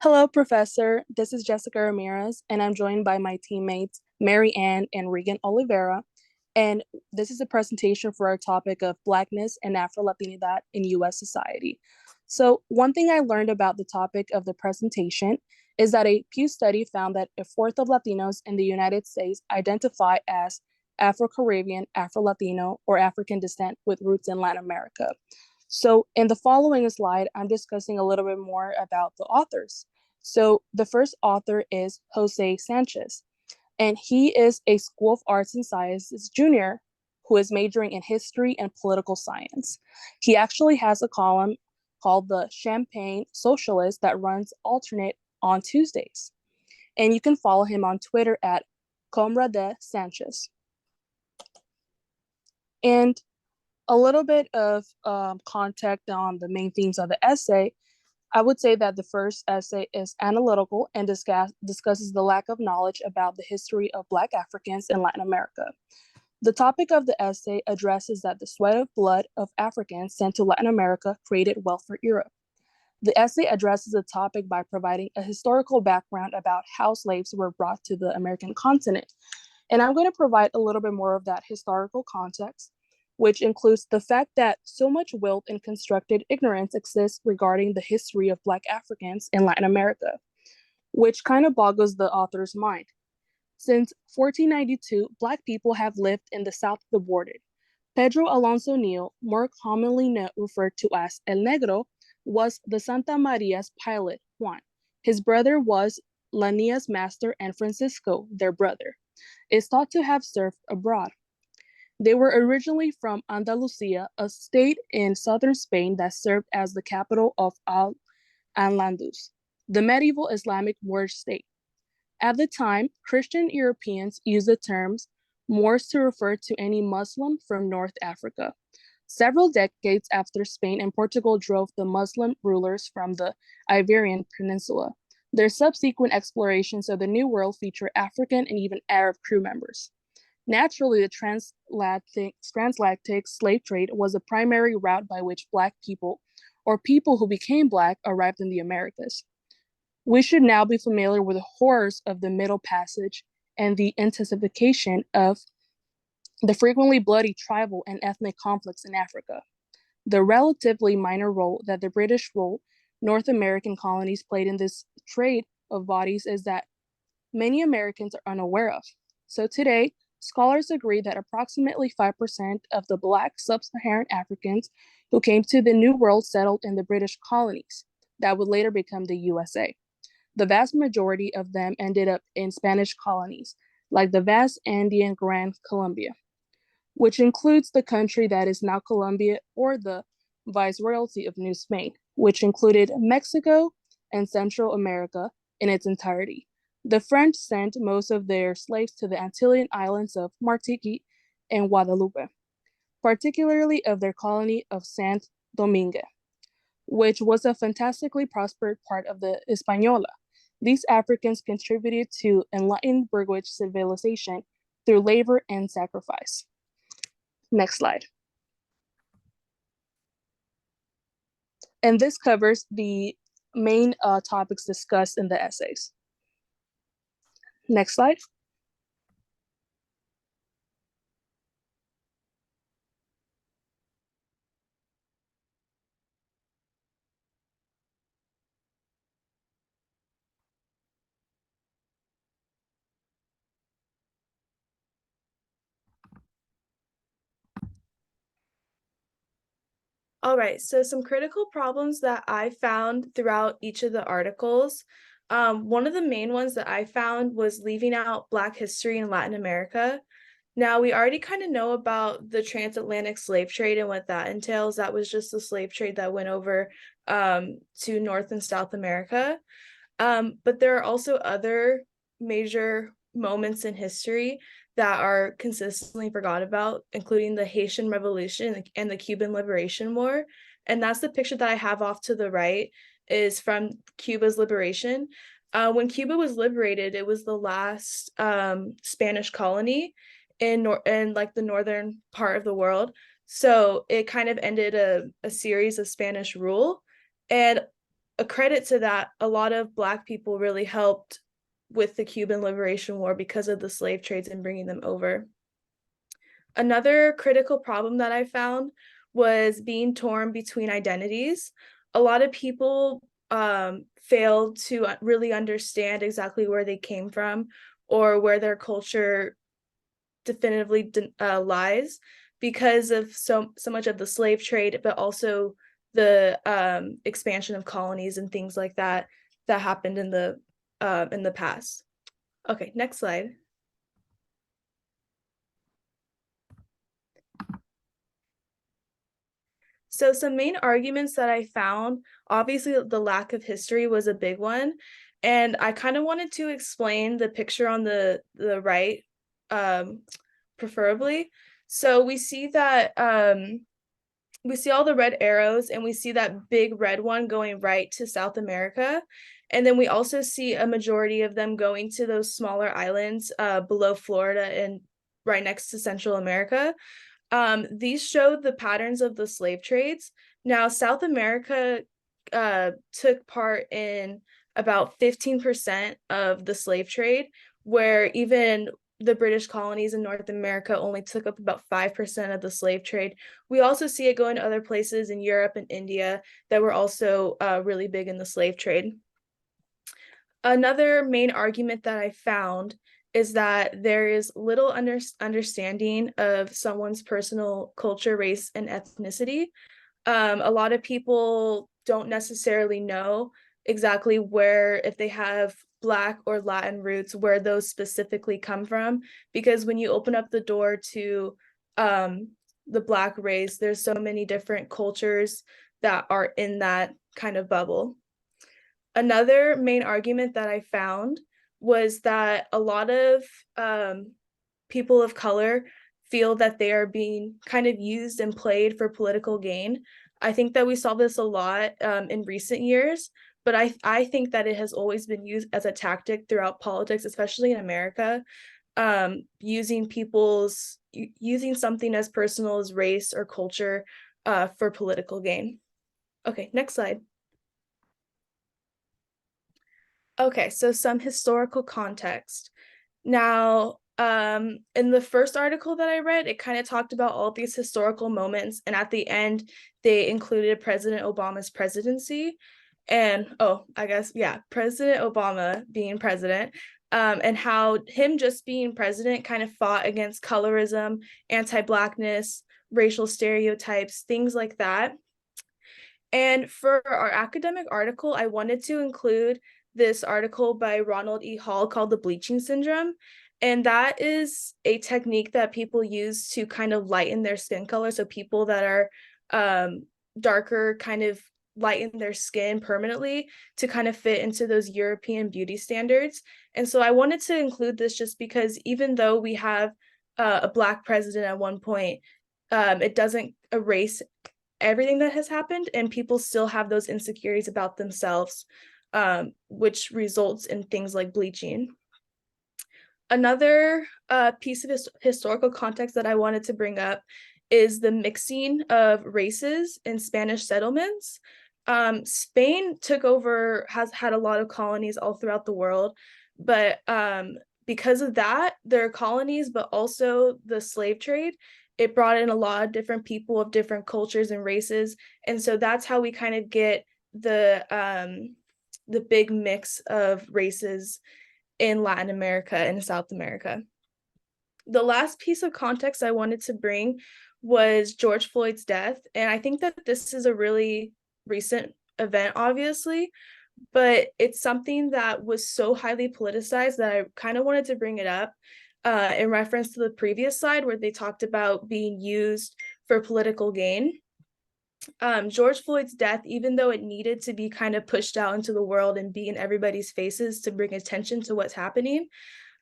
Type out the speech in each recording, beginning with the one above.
Hello, Professor. This is Jessica Ramirez, and I'm joined by my teammates Mary Ann and Regan Oliveira. And this is a presentation for our topic of Blackness and Afro-Latinidad in US society. So, one thing I learned about the topic of the presentation is that a Pew study found that a fourth of Latinos in the United States identify as Afro-Caribbean, Afro-Latino, or African descent with roots in Latin America. So, in the following slide, I'm discussing a little bit more about the authors. So, the first author is Jose Sanchez, and he is a School of Arts and Sciences junior who is majoring in history and political science. He actually has a column called the Champagne Socialist that runs alternate on Tuesdays. And you can follow him on Twitter at Comrade Sanchez. And a little bit of context on the main themes of the essay. I would say that the first essay is analytical and discusses the lack of knowledge about the history of Black Africans in Latin America. The topic of the essay addresses that the sweat of blood of Africans sent to Latin America created wealth for Europe. The essay addresses the topic by providing a historical background about how slaves were brought to the American continent. And I'm going to provide a little bit more of that historical context, which includes the fact that so much willed and constructed ignorance exists regarding the history of Black Africans in Latin America, which kind of boggles the author's mind. Since 1492, Black people have lived in the south of the border. Pedro Alonso Neal, more commonly referred to as El Negro, was the Santa Maria's pilot, Juan. His brother was Lania's master, and Francisco, their brother, is thought to have served abroad. They were originally from Andalusia, a state in southern Spain that served as the capital of Al-Andalus, the medieval Islamic Moorish state. At the time, Christian Europeans used the terms Moors to refer to any Muslim from North Africa. Several decades after Spain and Portugal drove the Muslim rulers from the Iberian Peninsula, their subsequent explorations of the New World feature African and even Arab crew members. Naturally, the transatlantic slave trade was a primary route by which Black people, or people who became Black, arrived in the Americas. We should now be familiar with the horrors of the Middle Passage and the intensification of the frequently bloody tribal and ethnic conflicts in Africa. The relatively minor role that the British ruled North American colonies played in this trade of bodies is that many Americans are unaware of. So today, scholars agree that approximately 5% of the Black sub-Saharan Africans who came to the New World settled in the British colonies that would later become the USA. The vast majority of them ended up in Spanish colonies, like the vast Andean Gran Colombia, which includes the country that is now Colombia, or the Viceroyalty of New Spain, which included Mexico and Central America in its entirety. The French sent most of their slaves to the Antillean islands of Martinique and Guadeloupe, particularly of their colony of Saint Domingue, which was a fantastically prospered part of the Hispaniola. These Africans contributed to enlightened Burgwich civilization through labor and sacrifice. Next slide. And this covers the main topics discussed in the essays. Next slide. All right, so some critical problems that I found throughout each of the articles. One of the main ones that I found was leaving out Black history in Latin America. Now, we already kind of know about the transatlantic slave trade and what that entails. That was just the slave trade that went over to North and South America. But there are also other major moments in history that are consistently forgot about, including the Haitian Revolution and the Cuban Liberation War. And that's the picture that I have off to the right, is from Cuba's liberation. When Cuba was liberated, it was the last Spanish colony in like the northern part of the world. So it kind of ended a series of Spanish rule. And a credit to that, a lot of Black people really helped with the Cuban Liberation War because of the slave trades and bringing them over. Another critical problem that I found was being torn between identities. A lot of people failed to really understand exactly where they came from or where their culture definitively lies because of so much of the slave trade, but also the expansion of colonies and things like that that happened in the past. Okay, next slide. So some main arguments that I found, obviously the lack of history was a big one. And I kind of wanted to explain the picture on the right, preferably. So we see all the red arrows and we see that big red one going right to South America. And then we also see a majority of them going to those smaller islands below Florida and right next to Central America. These showed the patterns of the slave trades. Now, South America took part in about 15% of the slave trade, where even the British colonies in North America only took up about 5% of the slave trade. We also see it going to other places in Europe and India that were also really big in the slave trade. Another main argument that I found is that there is little understanding of someone's personal culture, race, and ethnicity. A lot of people don't necessarily know exactly where, if they have Black or Latin roots, where those specifically come from. Because when you open up the door to the Black race, there's so many different cultures that are in that kind of bubble. Another main argument that I found was that a lot of people of color feel that they are being kind of used and played for political gain. I think that we saw this a lot in recent years, but I think that it has always been used as a tactic throughout politics, especially in America, using something as personal as race or culture for political gain. Okay, next slide. Okay, so some historical context. Now, in the first article that I read, it kind of talked about all these historical moments, and at the end, they included President Obama's presidency, and I guess yeah, President Obama being president, and how him just being president kind of fought against colorism, anti-Blackness, racial stereotypes, things like that. And for our academic article, I wanted to include this article by Ronald E. Hall called the bleaching syndrome. And that is a technique that people use to kind of lighten their skin color. So people that are darker kind of lighten their skin permanently to kind of fit into those European beauty standards. And so I wanted to include this just because even though we have a Black president at one point, it doesn't erase everything that has happened, and people still have those insecurities about themselves, which results in things like bleaching. Another piece of historical context that I wanted to bring up is the mixing of races in Spanish settlements. Spain took over, has had a lot of colonies all throughout the world, but because of that, their colonies, but also the slave trade, it brought in a lot of different people of different cultures and races. And so that's how we kind of get the big mix of races in Latin America and South America. The last piece of context I wanted to bring was George Floyd's death. And I think that this is a really recent event, obviously, but it's something that was so highly politicized that I kind of wanted to bring it up in reference to the previous slide where they talked about being used for political gain. George Floyd's death, even though it needed to be kind of pushed out into the world and be in everybody's faces to bring attention to what's happening,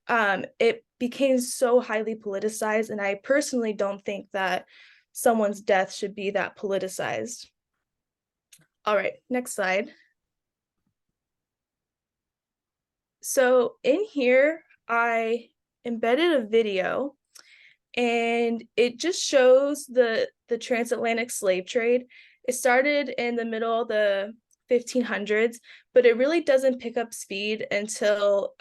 it became so highly politicized. And I personally don't think that someone's death should be that politicized. All right, next slide. So in here, I embedded a video, and it just shows the transatlantic slave trade. It started in the middle of the 1500s, but it really doesn't pick up speed until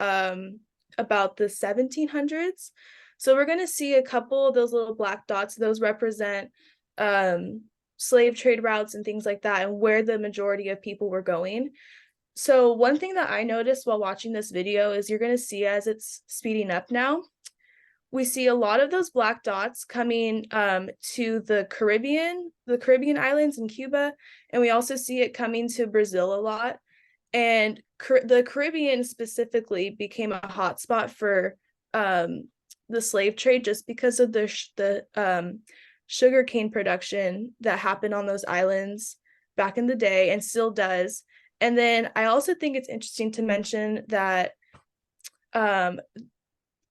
about the 1700s. So we're going to see a couple of those little black dots. Those represent slave trade routes and things like that, and where the majority of people were going. So one thing that I noticed while watching this video is you're going to see, as it's speeding up now, we see a lot of those black dots coming to the Caribbean islands in Cuba, and we also see it coming to Brazil a lot. And the Caribbean specifically became a hotspot for the slave trade, just because of the sugarcane production that happened on those islands back in the day and still does. And then I also think it's interesting to mention that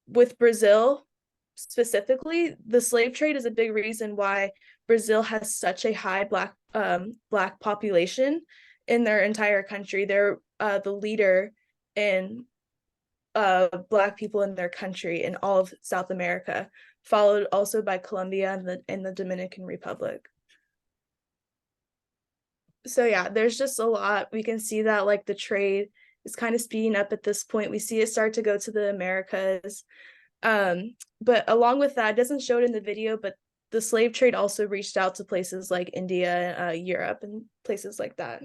with Brazil specifically, the slave trade is a big reason why Brazil has such a high black population in their entire country. They're the leader in black people in their country in all of South America, followed also by Colombia and the Dominican Republic. So yeah, there's just a lot. We can see that like the trade is kind of speeding up at this point. We see it start to go to the Americas. But along with that, it doesn't show it in the video, but the slave trade also reached out to places like India, Europe, and places like that.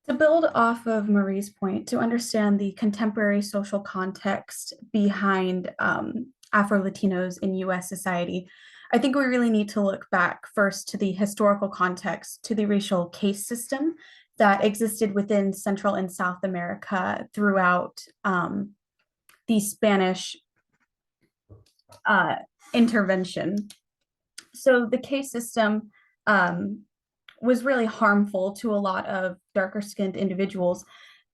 To build off of Marie's point, to understand the contemporary social context behind Afro-Latinos in US society, I think we really need to look back first to the historical context, to the racial caste system that existed within Central and South America throughout the Spanish intervention. So the caste system was really harmful to a lot of darker skinned individuals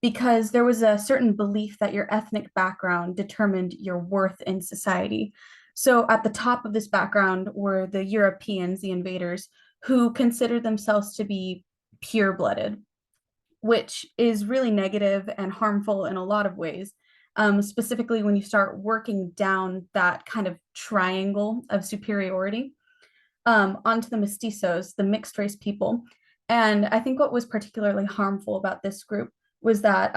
because there was a certain belief that your ethnic background determined your worth in society. So at the top of this background were the Europeans, the invaders, who considered themselves to be pure-blooded, which is really negative and harmful in a lot of ways. Specifically when you start working down that kind of triangle of superiority onto the mestizos, the mixed race people. And I think what was particularly harmful about this group was that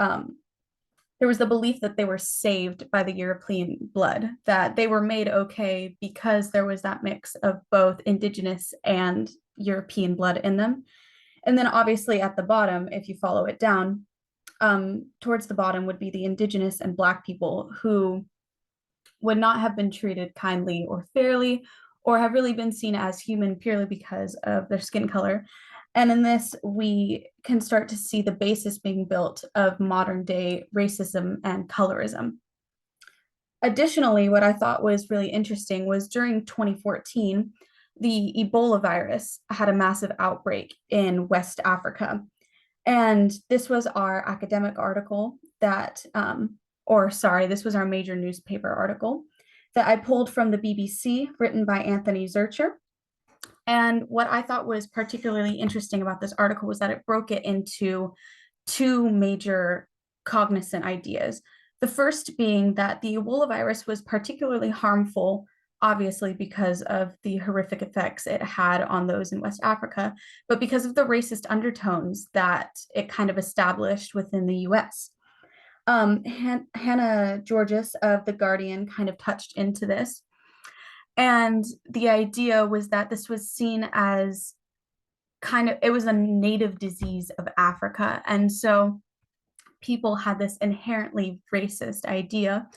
there was the belief that they were saved by the European blood, that they were made okay because there was that mix of both indigenous and European blood in them. And then obviously at the bottom, if you follow it down, towards the bottom would be the indigenous and Black people who would not have been treated kindly or fairly, or have really been seen as human purely because of their skin color. And in this, we can start to see the basis being built of modern day racism and colorism. Additionally, what I thought was really interesting was during 2014, the Ebola virus had a massive outbreak in West Africa. And this was our academic article that, this was our major newspaper article that I pulled from the BBC, written by Anthony Zurcher. And what I thought was particularly interesting about this article was that it broke it into two major cognizant ideas. The first being that the Ebola virus was particularly harmful, obviously because of the horrific effects it had on those in West Africa, but because of the racist undertones that it kind of established within the US. Hannah Georges of The Guardian kind of touched into this. And the idea was that this was seen as it was a native disease of Africa. And so people had this inherently racist idea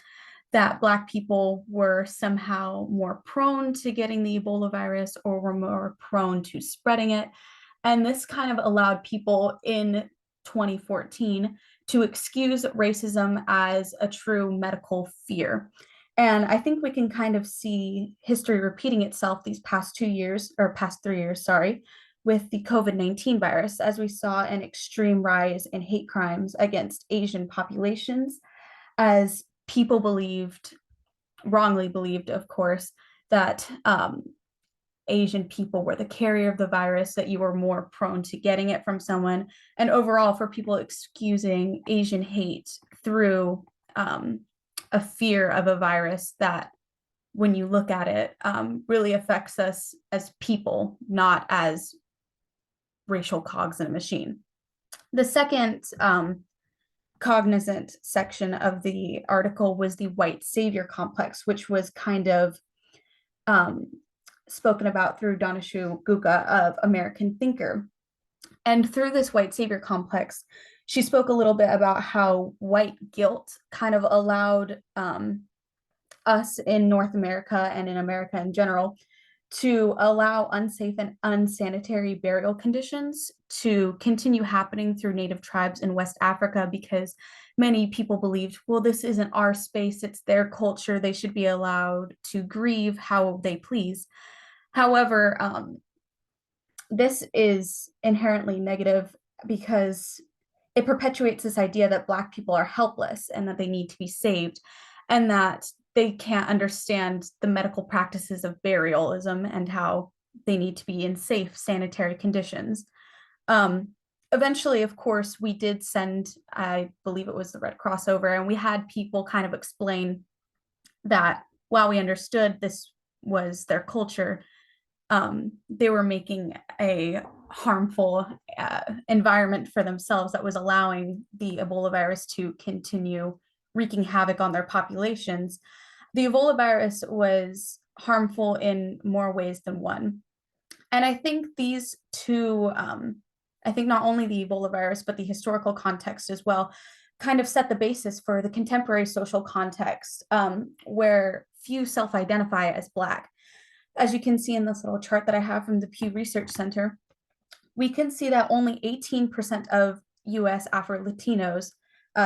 that Black people were somehow more prone to getting the Ebola virus or were more prone to spreading it. And this kind of allowed people in 2014 to excuse racism as a true medical fear. And I think we can kind of see history repeating itself these past 2 years, or past 3 years, sorry, with the COVID-19 virus, as we saw an extreme rise in hate crimes against Asian populations, as people believed, wrongly believed, of course, that Asian people were the carrier of the virus, that you were more prone to getting it from someone, and overall for people excusing Asian hate through a fear of a virus that, when you look at it, really affects us as people, not as racial cogs in a machine. The second cognizant section of the article was the white savior complex, which was kind of spoken about through Dhanshu Gupta of American Thinker. And through this white savior complex, she spoke a little bit about how white guilt kind of allowed us in North America and in America in general to allow unsafe and unsanitary burial conditions to continue happening through Native tribes in West Africa, because many people believed, well, this isn't our space, it's their culture, they should be allowed to grieve how they please. However, this is inherently negative because it perpetuates this idea that Black people are helpless and that they need to be saved, and that they can't understand the medical practices of burialism and how they need to be in safe sanitary conditions. Eventually, of course, we did send, I believe it was the Red Cross over, and we had people kind of explain that while we understood this was their culture, they were making a harmful environment for themselves that was allowing the Ebola virus to continue wreaking havoc on their populations. The Ebola virus was harmful in more ways than one. And I think these two, I think not only the Ebola virus, but the historical context as well, kind of set the basis for the contemporary social context, where few self-identify as Black. As you can see in this little chart that I have from the Pew Research Center, we can see that only 18% of US Afro-Latinos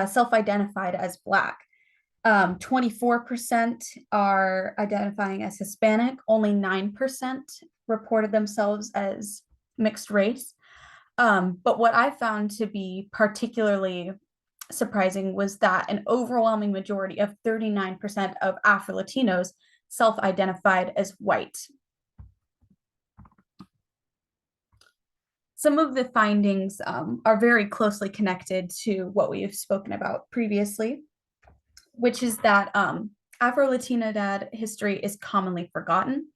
self-identified as Black. 24% are identifying as Hispanic, only 9% reported themselves as mixed race. But what I found to be particularly surprising was that an overwhelming majority of 39% of Afro-Latinos self-identified as white. Some of the findings are very closely connected to what we have spoken about previously, which is that Afro-Latinidad history is commonly forgotten.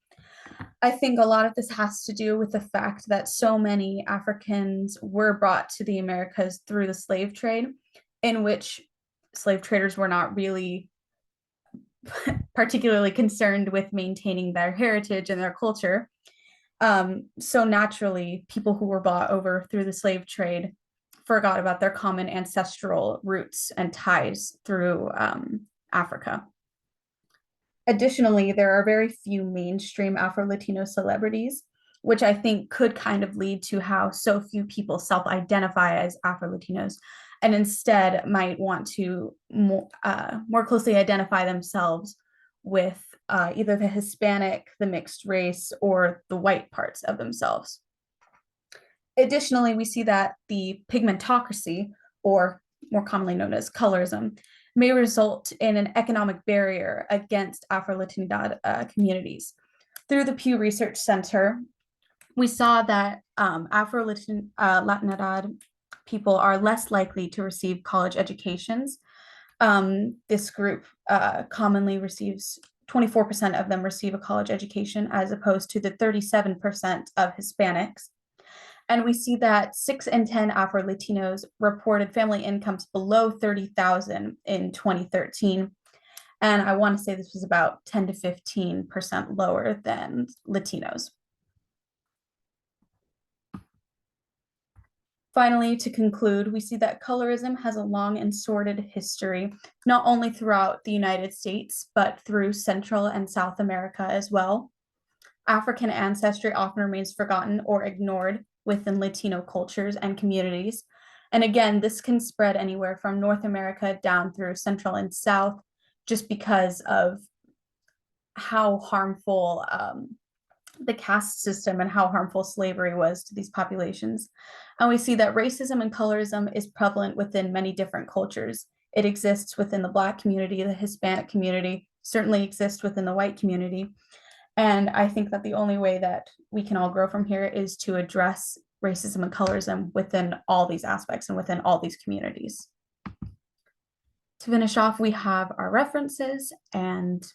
I think a lot of this has to do with the fact that so many Africans were brought to the Americas through the slave trade, in which slave traders were not really particularly concerned with maintaining their heritage and their culture. So naturally, people who were brought over through the slave trade forgot about their common ancestral roots and ties through Africa. Additionally, there are very few mainstream Afro-Latino celebrities, which I think could kind of lead to how so few people self-identify as Afro-Latinos and instead might want to more closely identify themselves with either the Hispanic, the mixed race, or the white parts of themselves. Additionally, we see that the pigmentocracy, or more commonly known as colorism, may result in an economic barrier against Afro-Latinidad communities. Through the Pew Research Center, we saw that Afro-Latinidad people are less likely to receive college educations. This group commonly receives 24% of them receive a college education, as opposed to the 37% of Hispanics. And we see that 6 in 10 Afro-Latinos reported family incomes below $30,000 in 2013. And I want to say this was about 10 to 15% lower than Latinos. Finally, to conclude, we see that colorism has a long and sordid history, not only throughout the United States, but through Central and South America as well. African ancestry often remains forgotten or ignored within Latino cultures and communities. And again, this can spread anywhere from North America down through Central and South, just because of how harmful the caste system and how harmful slavery was to these populations. And we see that racism and colorism is prevalent within many different cultures. It exists within the Black community, the Hispanic community, certainly exists within the white community. And I think that the only way that we can all grow from here is to address racism and colorism within all these aspects and within all these communities. To finish off, we have our references, and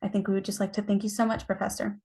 I think we would just like to thank you so much, Professor.